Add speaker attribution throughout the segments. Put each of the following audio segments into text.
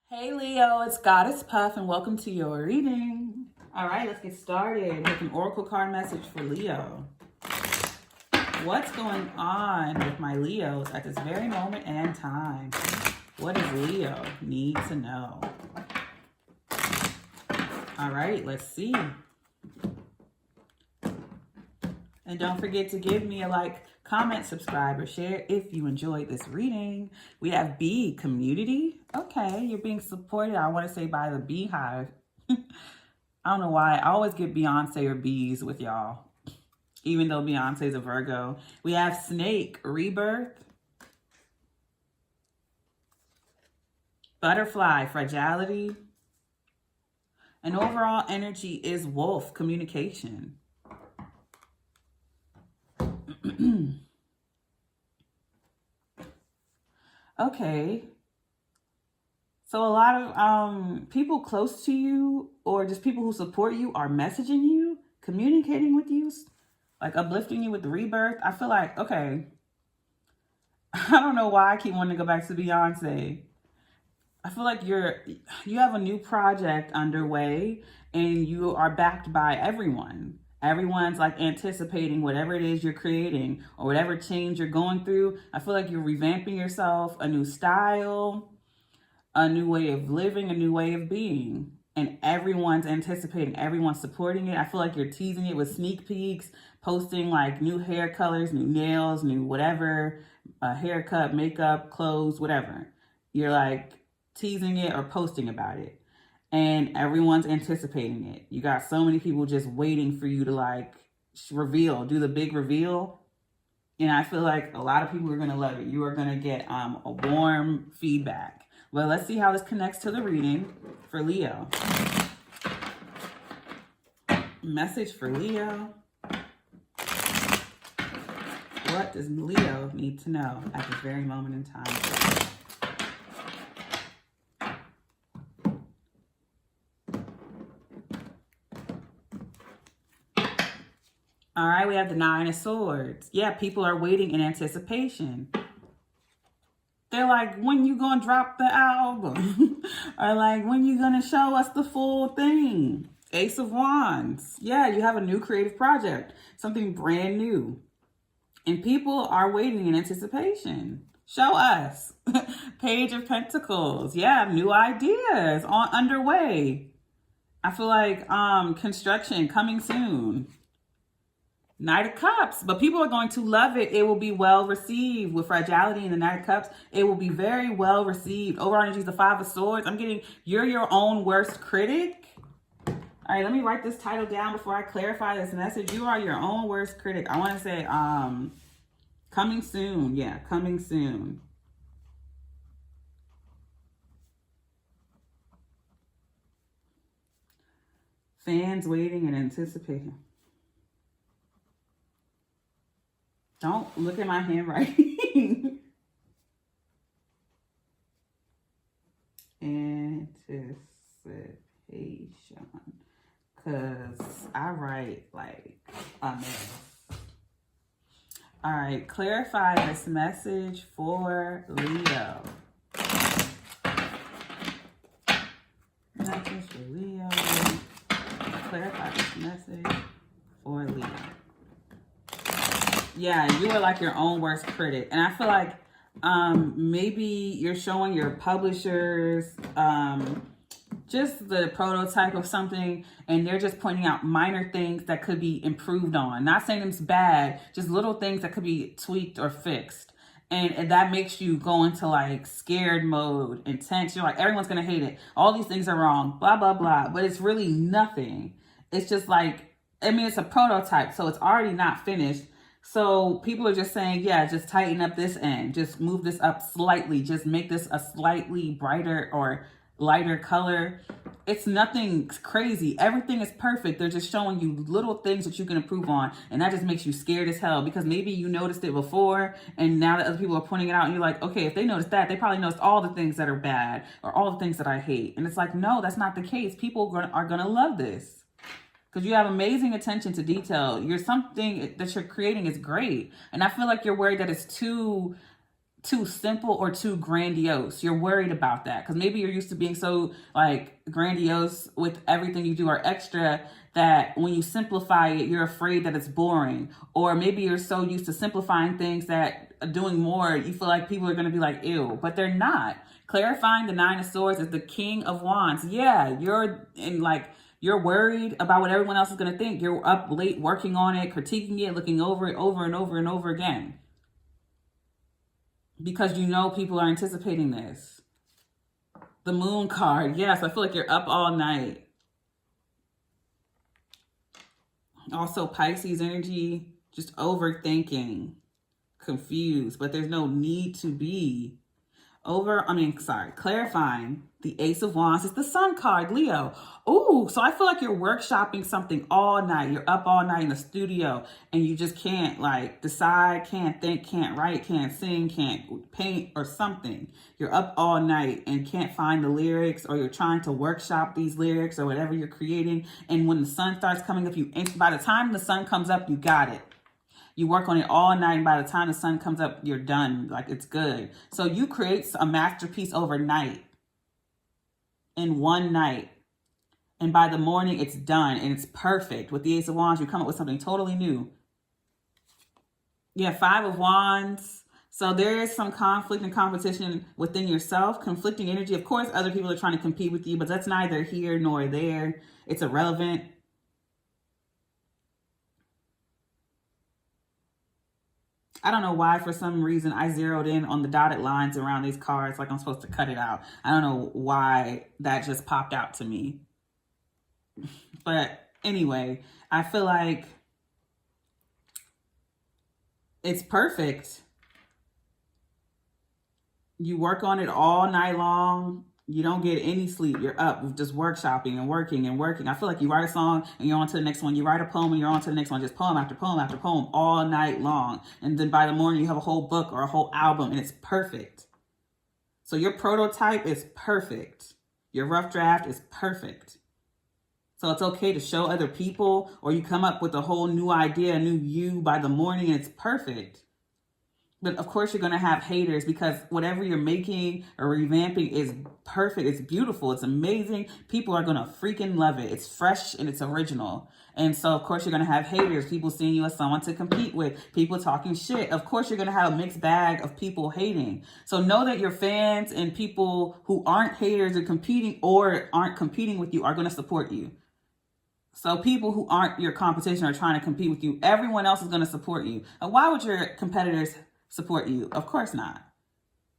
Speaker 1: Hey Leo, it's Goddess Puff and welcome to your reading. All right, let's get started with an oracle card message for Leo. What's going on with my Leos at this very moment and time? What does Leo need to know? All right, let's see. And don't forget to give me a like, comment, subscribe, or share if you enjoyed this reading. We have B, community. Okay, you're being supported, I want to say, by the beehive. I don't know why. I always get Beyonce or bees with y'all, even though Beyonce's a Virgo. We have snake, rebirth. Butterfly, fragility. And overall energy is wolf, communication. Okay. So a lot of people close to you or just people who support you are messaging you, communicating with you, like uplifting you with the rebirth. I feel like, okay, I don't know why I keep wanting to go back to Beyonce. I feel like you have a new project underway and you are backed by everyone. Everyone's like anticipating whatever it is you're creating or whatever change you're going through. I feel like you're revamping yourself, a new style, a new way of living, a new way of being. And everyone's anticipating, everyone's supporting it. I feel like you're teasing it with sneak peeks, posting like new hair colors, new nails, new whatever, haircut, makeup, clothes, whatever. You're like teasing it or posting about it. And everyone's anticipating it. You got so many people just waiting for you to like reveal, do the big reveal. And I feel like a lot of people are going to love it. You are going to get a warm feedback. Well, let's see how this connects to the reading for Leo. Message for Leo. What does Leo need to know at this very moment in time? All right, we have the Nine of Swords. Yeah, people are waiting in anticipation. They're like, when you gonna drop the album? Or like, when you gonna show us the full thing? Ace of Wands. Yeah, you have a new creative project, something brand new. And people are waiting in anticipation. Show us. Page of Pentacles. Yeah, new ideas underway. I feel like construction coming soon. Knight of Cups, but people are going to love it. It will be well received with fragility in the Knight of Cups. It will be very well received. Overall energy is the Five of Swords. I'm getting you're your own worst critic. All right, let me write this title down before I clarify this message. You are your own worst critic. I want to say coming soon. Yeah, coming soon. Fans waiting and anticipating. Don't look at my handwriting. Anticipation. Because I write like a mess. All right, clarify this message for Leo. Message for Leo. Clarify this message for Leo. Yeah, you are like your own worst critic. And I feel like maybe you're showing your publishers just the prototype of something and they're just pointing out minor things that could be improved on. Not saying it's bad, just little things that could be tweaked or fixed. And that makes you go into like scared mode, intense. You're like, everyone's going to hate it. All these things are wrong, blah, blah, blah. But it's really nothing. It's just like, I mean, it's a prototype, so it's already not finished. So people are just saying, yeah, just tighten up this end. Just move this up slightly. Just make this a slightly brighter or lighter color. It's nothing crazy. Everything is perfect. They're just showing you little things that you can improve on. And that just makes you scared as hell because maybe you noticed it before and now that other people are pointing it out and you're like, okay, if they noticed that, they probably noticed all the things that are bad or all the things that I hate. And it's like, no, that's not the case. People are going to love this. Because you have amazing attention to detail. Something that you're creating is great. And I feel like you're worried that it's too too simple or too grandiose. You're worried about that because maybe you're used to being so like grandiose with everything you do or extra that when you simplify it, you're afraid that it's boring. Or maybe you're so used to simplifying things that doing more, you feel like people are going to be like, ew, but they're not. Clarifying the Nine of Swords is the King of Wands. Yeah, you're worried about what everyone else is going to think. You're up late working on it, critiquing it, looking over it over and over and over again. Because you know people are anticipating this. The Moon card. Yes, I feel like you're up all night. Also, Pisces energy, just overthinking, confused, but there's no need to be. Clarifying the Ace of Wands is the Sun card, Leo. Oh, so I feel like you're workshopping something all night. You're up all night in the studio and you just can't like decide, can't think, can't write, can't sing, can't paint or something. You're up all night and can't find the lyrics, or you're trying to workshop these lyrics or whatever you're creating. And when the sun starts coming up, by the time the sun comes up, you got it. You work on it all night, and by the time the sun comes up, you're done. Like, it's good. So you create a masterpiece overnight, in one night. And by the morning, it's done, and it's perfect. With the Ace of Wands, you come up with something totally new. Yeah, Five of Wands. So there is some conflict and competition within yourself. Conflicting energy. Of course, other people are trying to compete with you, but that's neither here nor there. It's irrelevant. I don't know why, for some reason, I zeroed in on the dotted lines around these cards like I'm supposed to cut it out. I don't know why that just popped out to me. But anyway, I feel like it's perfect. You work on it all night long. You don't get any sleep. You're up just workshopping and working and working. I feel like you write a song and you're on to the next one. You write a poem and you're on to the next one. Just poem after poem after poem all night long. And then by the morning you have a whole book or a whole album and it's perfect. So your prototype is perfect. Your rough draft is perfect. So it's okay to show other people, or you come up with a whole new idea, a new you by the morning, and it's perfect. But of course you're going to have haters, because whatever you're making or revamping is perfect. It's beautiful. It's amazing. People are going to freaking love it. It's fresh and it's original. And so of course you're going to have haters, people seeing you as someone to compete with, people talking shit. Of course you're going to have a mixed bag of people hating. So know that your fans and people who aren't haters or competing or aren't competing with you are going to support you. So people who aren't your competition are trying to compete with you. Everyone else is going to support you. And why would your competitors support you? Of course not.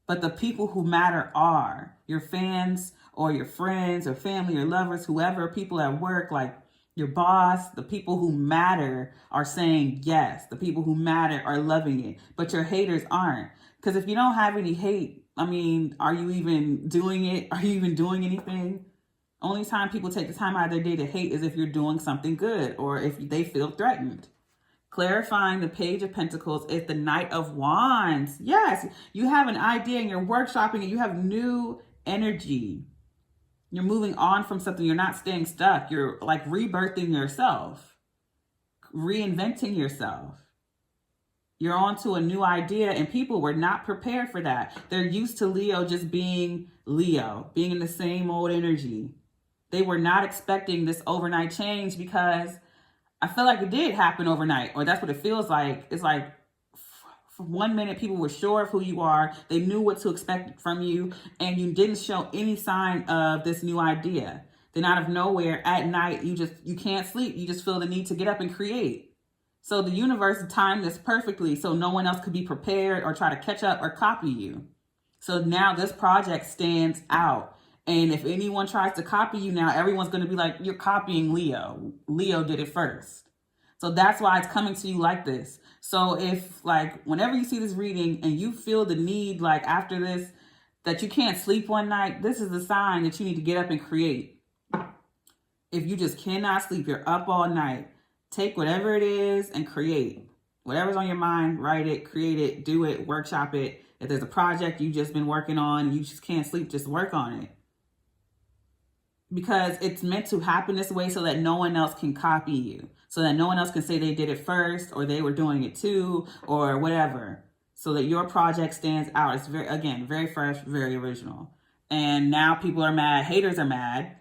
Speaker 1: But the people who matter are your fans or your friends or family or lovers, whoever, people at work, like your boss. The people who matter are saying yes. The people who matter are loving it. But your haters aren't. Because if you don't have any hate, I mean, are you even doing it? Are you even doing anything? Only time people take the time out of their day to hate is if you're doing something good or if they feel threatened. Clarifying the Page of Pentacles is the Knight of Wands. Yes, you have an idea and you're workshopping and you have new energy. You're moving on from something. You're not staying stuck. You're like rebirthing yourself, reinventing yourself. You're on to a new idea, and people were not prepared for that. They're used to Leo just being Leo, being in the same old energy. They were not expecting this overnight change, because I feel like it did happen overnight, or that's what it feels like. It's like for 1 minute, people were sure of who you are. They knew what to expect from you, and you didn't show any sign of this new idea. Then out of nowhere at night, you can't sleep. You just feel the need to get up and create. So the universe timed this perfectly so no one else could be prepared or try to catch up or copy you. So now this project stands out. And if anyone tries to copy you now, everyone's going to be like, you're copying Leo. Leo did it first. So that's why it's coming to you like this. So if like whenever you see this reading and you feel the need like after this that you can't sleep one night, this is the sign that you need to get up and create. If you just cannot sleep, you're up all night, take whatever it is and create. Whatever's on your mind, write it, create it, do it, workshop it. If there's a project you've just been working on and you just can't sleep, just work on it. Because it's meant to happen this way so that no one else can copy you. So that no one else can say they did it first or they were doing it too or whatever. so that your project stands out. It's very, again, very fresh, very original. And now people are mad. Haters are mad.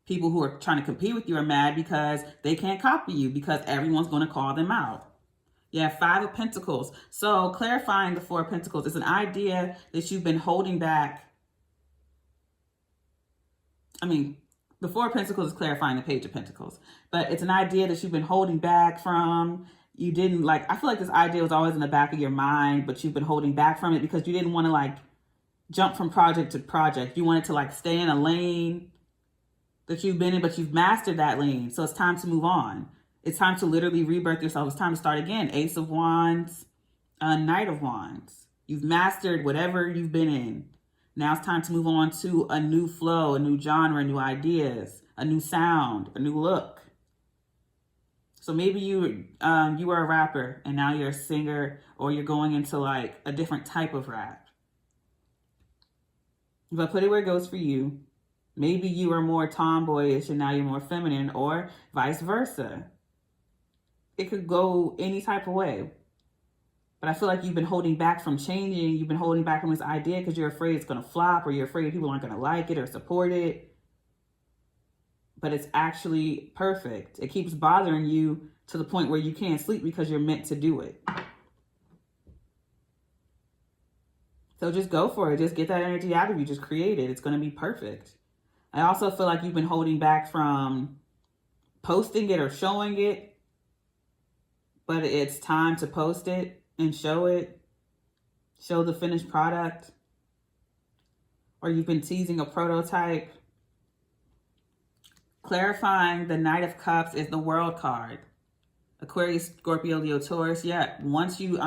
Speaker 1: People who are trying to compete with you are mad because they can't copy you, because everyone's going to call them out. You have 5 of Pentacles. So clarifying the 4 of Pentacles is an idea that you've been holding back. I mean, the 4 of Pentacles is clarifying the Page of Pentacles. But it's an idea that you've been holding back from. You didn't like, I feel like this idea was always in the back of your mind, but you've been holding back from it because you didn't want to like jump from project to project. You wanted to like stay in a lane that you've been in, but you've mastered that lane. So it's time to move on. It's time to literally rebirth yourself. It's time to start again. Ace of Wands, Knight of Wands. You've mastered whatever you've been in. Now it's time to move on to a new flow, a new genre, new ideas, a new sound, a new look. So maybe you were a rapper and now you're a singer, or you're going into like a different type of rap. But put it where it goes for you. Maybe you are more tomboyish and now you're more feminine, or vice versa. It could go any type of way. But I feel like you've been holding back from changing. You've been holding back from this idea because you're afraid it's going to flop, or you're afraid people aren't going to like it or support it. But it's actually perfect. It keeps bothering you to the point where you can't sleep because you're meant to do it. So just go for it. Just get that energy out of you. Just create it. It's going to be perfect. I also feel like you've been holding back from posting it or showing it. But it's time to post it and show it. Show the finished product. Or you've been teasing a prototype. Clarifying the Knight of Cups is the World card. Aquarius, Scorpio, Leo, Taurus. Yeah, once you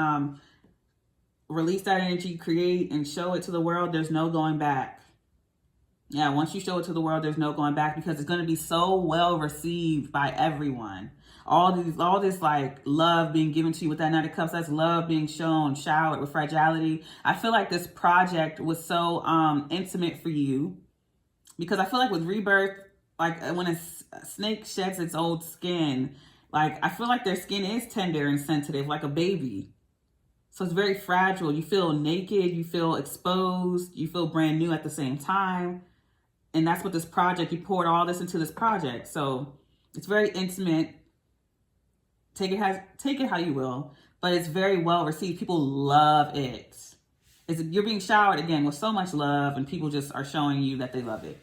Speaker 1: release that energy, create and show it to the world, there's no going back. Yeah, once you show it to the world, there's no going back, because it's going to be so well received by everyone. All this like love being given to you with that Knight of Cups, that's love being shown, showered with fragility. I feel like this project was so intimate for you, because I feel like with rebirth, like when a snake sheds its old skin, like I feel like their skin is tender and sensitive, like a baby. So it's very fragile. You feel naked, you feel exposed, you feel brand new at the same time. And that's what this project, you poured all this into this project. So it's very intimate. Take it how you will, but it's very well received. People love it. You're being showered again with so much love, and people just are showing you that they love it.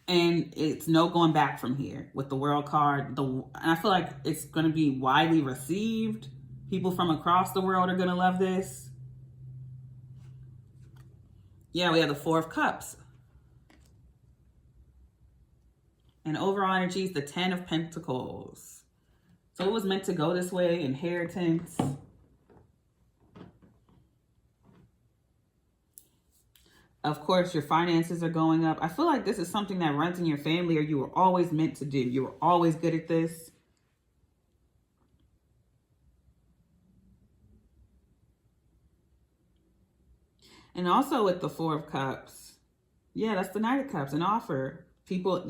Speaker 1: And it's no going back from here with the World card. And I feel like it's going to be widely received. People from across the world are going to love this. Yeah, we have the 4 of Cups. And overall energy is the 10 of Pentacles. So it was meant to go this way. Inheritance. Of course, your finances are going up. I feel like this is something that runs in your family, or you were always meant to do. You were always good at this. And also with the 4 of Cups, yeah, that's the Knight of Cups, an offer. People,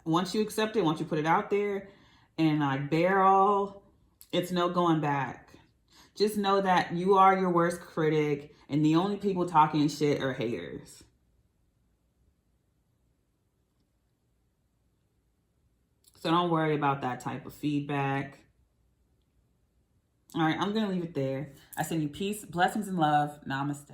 Speaker 1: once you accept it, once you put it out there and like bear all, it's no going back. Just know that you are your worst critic, and the only people talking shit are haters. So don't worry about that type of feedback. All right, I'm going to leave it there. I send you peace, blessings, and love. Namaste.